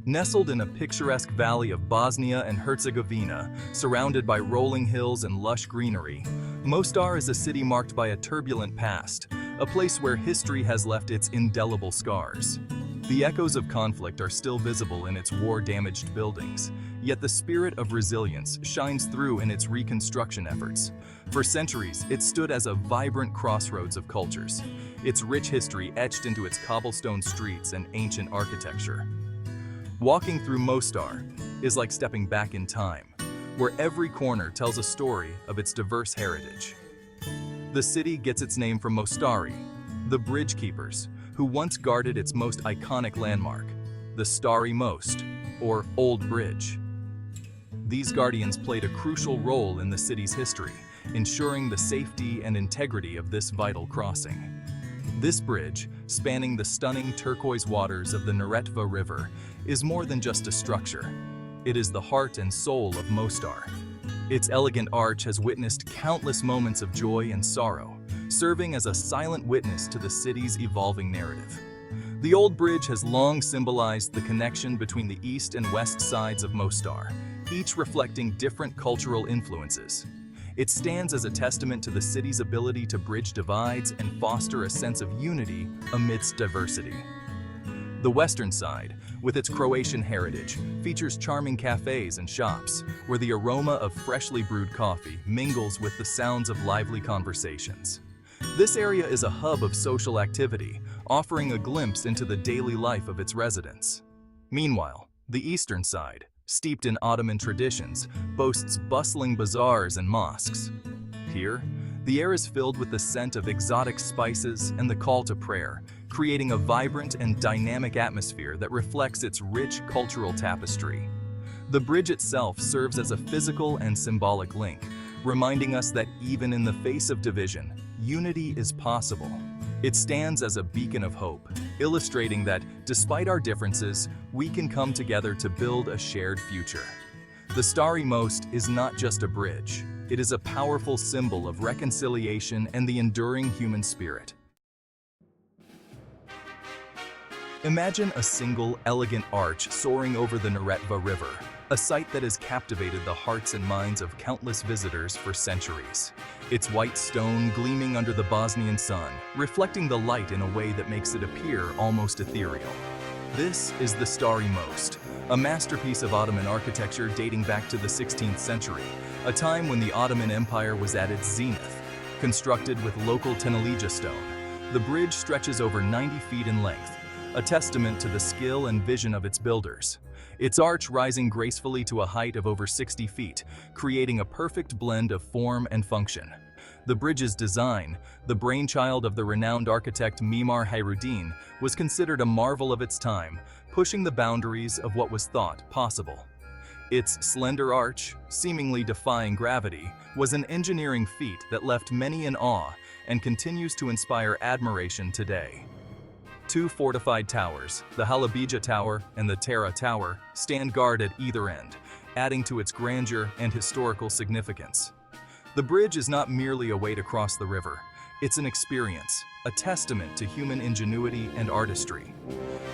Nestled in a picturesque valley of Bosnia and Herzegovina, surrounded by rolling hills and lush greenery, Mostar is a city marked by a turbulent past, a place where history has left its indelible scars. The echoes of conflict are still visible in its war-damaged buildings, yet the spirit of resilience shines through in its reconstruction efforts. For centuries, it stood as a vibrant crossroads of cultures, its rich history etched into its cobblestone streets and ancient architecture. Walking through Mostar is like stepping back in time, where every corner tells a story of its diverse heritage. The city gets its name from Mostari, the bridge keepers, who once guarded its most iconic landmark, the Stari Most, or Old Bridge. These guardians played a crucial role in the city's history, ensuring the safety and integrity of this vital crossing. This bridge, spanning the stunning turquoise waters of the Neretva River, is more than just a structure. It is the heart and soul of Mostar. Its elegant arch has witnessed countless moments of joy and sorrow, serving as a silent witness to the city's evolving narrative. The old bridge has long symbolized the connection between the east and west sides of Mostar, each reflecting different cultural influences. It stands as a testament to the city's ability to bridge divides and foster a sense of unity amidst diversity. The western side, with its Croatian heritage, features charming cafes and shops, where the aroma of freshly brewed coffee mingles with the sounds of lively conversations. This area is a hub of social activity, offering a glimpse into the daily life of its residents. Meanwhile, the eastern side, steeped in Ottoman traditions, boasts bustling bazaars and mosques. Here, the air is filled with the scent of exotic spices and the call to prayer, creating a vibrant and dynamic atmosphere that reflects its rich cultural tapestry. The bridge itself serves as a physical and symbolic link, reminding us that even in the face of division, unity is possible. It stands as a beacon of hope, illustrating that, despite our differences, we can come together to build a shared future. The Stari Most is not just a bridge. It is a powerful symbol of reconciliation and the enduring human spirit. Imagine a single, elegant arch soaring over the Neretva River, a sight that has captivated the hearts and minds of countless visitors for centuries. Its white stone gleaming under the Bosnian sun, reflecting the light in a way that makes it appear almost ethereal. This is the Stari Most, a masterpiece of Ottoman architecture dating back to the 16th century, a time when the Ottoman Empire was at its zenith. Constructed with local Tenelija stone, the bridge stretches over 90 feet in length, a testament to the skill and vision of its builders. Its arch rising gracefully to a height of over 60 feet, creating a perfect blend of form and function. The bridge's design, the brainchild of the renowned architect Mimar Hayruddin, was considered a marvel of its time, pushing the boundaries of what was thought possible. Its slender arch, seemingly defying gravity, was an engineering feat that left many in awe and continues to inspire admiration today. Two fortified towers, the Halabija Tower and the Tara Tower, stand guard at either end, adding to its grandeur and historical significance. The bridge is not merely a way to cross the river. It's an experience, a testament to human ingenuity and artistry.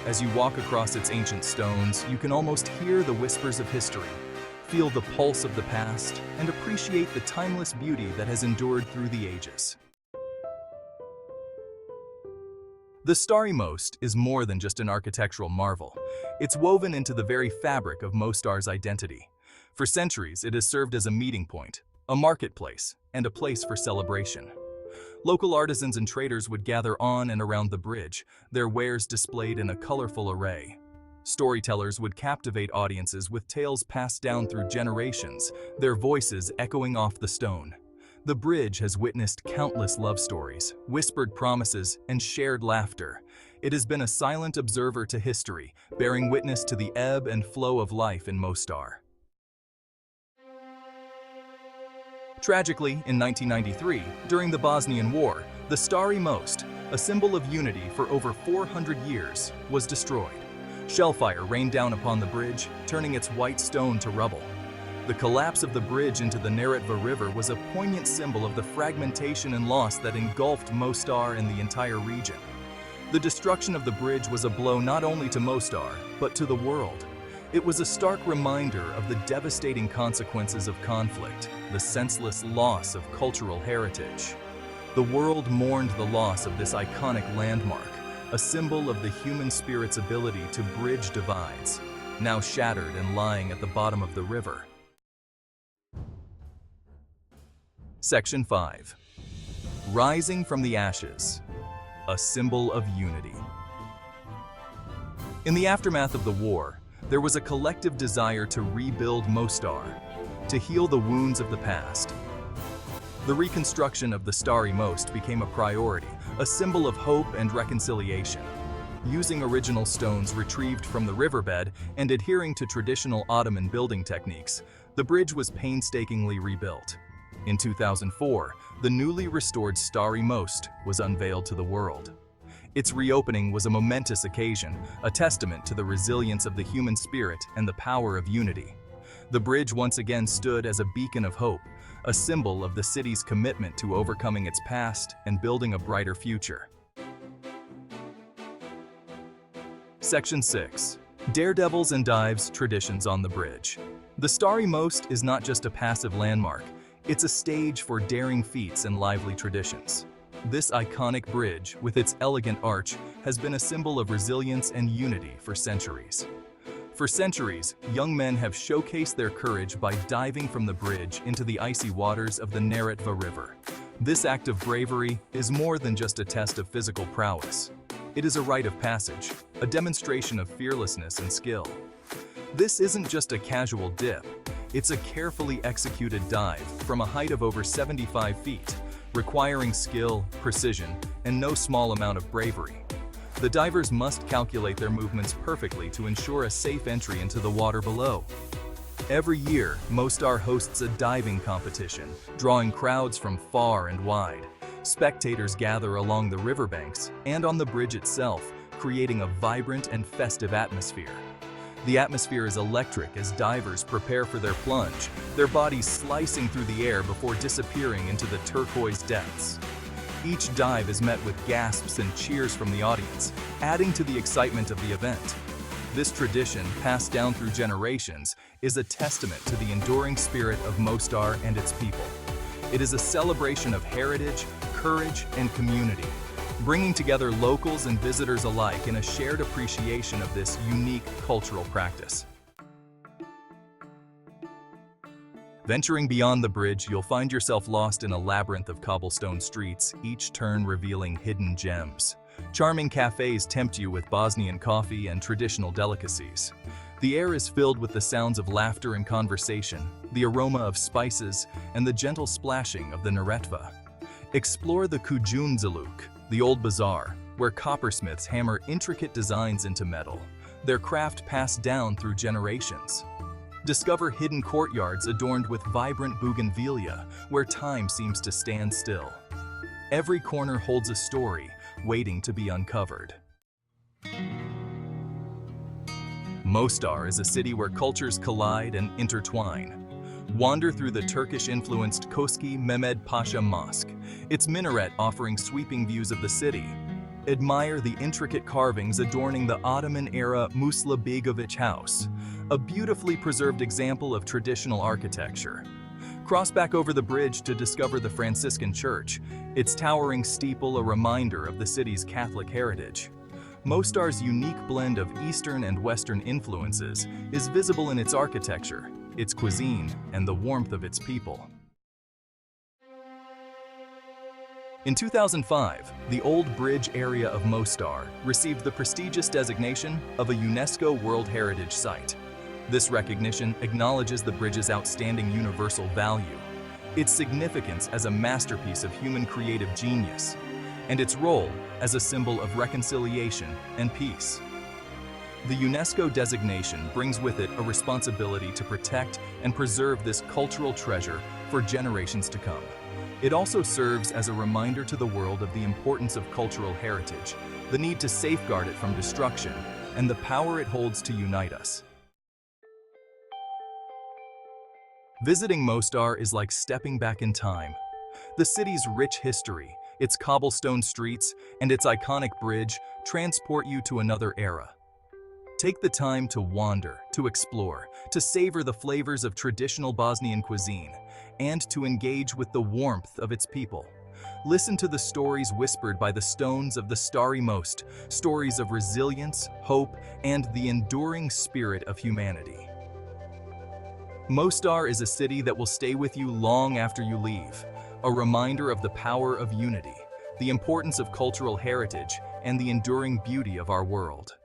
As you walk across its ancient stones, you can almost hear the whispers of history, feel the pulse of the past, and appreciate the timeless beauty that has endured through the ages. The Stari Most is more than just an architectural marvel. It's woven into the very fabric of Mostar's identity. For centuries, it has served as a meeting point, a marketplace, and a place for celebration. Local artisans and traders would gather on and around the bridge, their wares displayed in a colorful array. Storytellers would captivate audiences with tales passed down through generations, their voices echoing off the stone. The bridge has witnessed countless love stories, whispered promises, and shared laughter. It has been a silent observer to history, bearing witness to the ebb and flow of life in Mostar. Tragically, in 1993, during the Bosnian War, the Stari Most, a symbol of unity for over 400 years, was destroyed. Shellfire rained down upon the bridge, turning its white stone to rubble. The collapse of the bridge into the Neretva River was a poignant symbol of the fragmentation and loss that engulfed Mostar and the entire region. The destruction of the bridge was a blow not only to Mostar, but to the world, It was a stark reminder of the devastating consequences of conflict, the senseless loss of cultural heritage. The world mourned the loss of this iconic landmark, a symbol of the human spirit's ability to bridge divides, now shattered and lying at the bottom of the river. Section 5. Rising from the ashes, a symbol of unity. In the aftermath of the war, there was a collective desire to rebuild Mostar, to heal the wounds of the past. The reconstruction of the Stari Most became a priority, a symbol of hope and reconciliation. Using original stones retrieved from the riverbed and adhering to traditional Ottoman building techniques, the bridge was painstakingly rebuilt. In 2004, the newly restored Stari Most was unveiled to the world. Its reopening was a momentous occasion, a testament to the resilience of the human spirit and the power of unity. The bridge once again stood as a beacon of hope, a symbol of the city's commitment to overcoming its past and building a brighter future. Section 6. Daredevils and Dives Traditions on the Bridge. The Stari Most is not just a passive landmark, it's a stage for daring feats and lively traditions. This iconic bridge, with its elegant arch, has been a symbol of resilience and unity for centuries. For centuries, young men have showcased their courage by diving from the bridge into the icy waters of the Neretva River. This act of bravery is more than just a test of physical prowess. It is a rite of passage, a demonstration of fearlessness and skill. This isn't just a casual dip, it's a carefully executed dive from a height of over 75 feet, requiring skill, precision, and no small amount of bravery. The divers must calculate their movements perfectly to ensure a safe entry into the water below. Every year, Mostar hosts a diving competition, drawing crowds from far and wide. Spectators gather along the riverbanks and on the bridge itself, creating a vibrant and festive atmosphere. The atmosphere is electric as divers prepare for their plunge, their bodies slicing through the air before disappearing into the turquoise depths. Each dive is met with gasps and cheers from the audience, adding to the excitement of the event. This tradition, passed down through generations, is a testament to the enduring spirit of Mostar and its people. It is a celebration of heritage, courage, and community, bringing together locals and visitors alike in a shared appreciation of this unique cultural practice. Venturing beyond the bridge, you'll find yourself lost in a labyrinth of cobblestone streets, each turn revealing hidden gems. Charming cafes tempt you with Bosnian coffee and traditional delicacies. The air is filled with the sounds of laughter and conversation, the aroma of spices, and the gentle splashing of the Neretva. Explore the Kujundzeluk, the old bazaar, where coppersmiths hammer intricate designs into metal, their craft passed down through generations. Discover hidden courtyards adorned with vibrant bougainvillea, where time seems to stand still. Every corner holds a story, waiting to be uncovered. Mostar is a city where cultures collide and intertwine. Wander through the Turkish-influenced Koski Mehmed Pasha Mosque, its minaret offering sweeping views of the city. Admire the intricate carvings adorning the Ottoman-era Musla Begovic house, a beautifully preserved example of traditional architecture. Cross back over the bridge to discover the Franciscan church, its towering steeple a reminder of the city's Catholic heritage. Mostar's unique blend of Eastern and Western influences is visible in its architecture, its cuisine, and the warmth of its people. In 2005, the Old Bridge area of Mostar received the prestigious designation of a UNESCO World Heritage Site. This recognition acknowledges the bridge's outstanding universal value, its significance as a masterpiece of human creative genius, and its role as a symbol of reconciliation and peace. The UNESCO designation brings with it a responsibility to protect and preserve this cultural treasure for generations to come. It also serves as a reminder to the world of the importance of cultural heritage, the need to safeguard it from destruction, and the power it holds to unite us. Visiting Mostar is like stepping back in time. The city's rich history, its cobblestone streets, and its iconic bridge transport you to another era. Take the time to wander, to explore, to savor the flavors of traditional Bosnian cuisine, and to engage with the warmth of its people. Listen to the stories whispered by the stones of the Stari Most, stories of resilience, hope, and the enduring spirit of humanity. Mostar is a city that will stay with you long after you leave, a reminder of the power of unity, the importance of cultural heritage, and the enduring beauty of our world.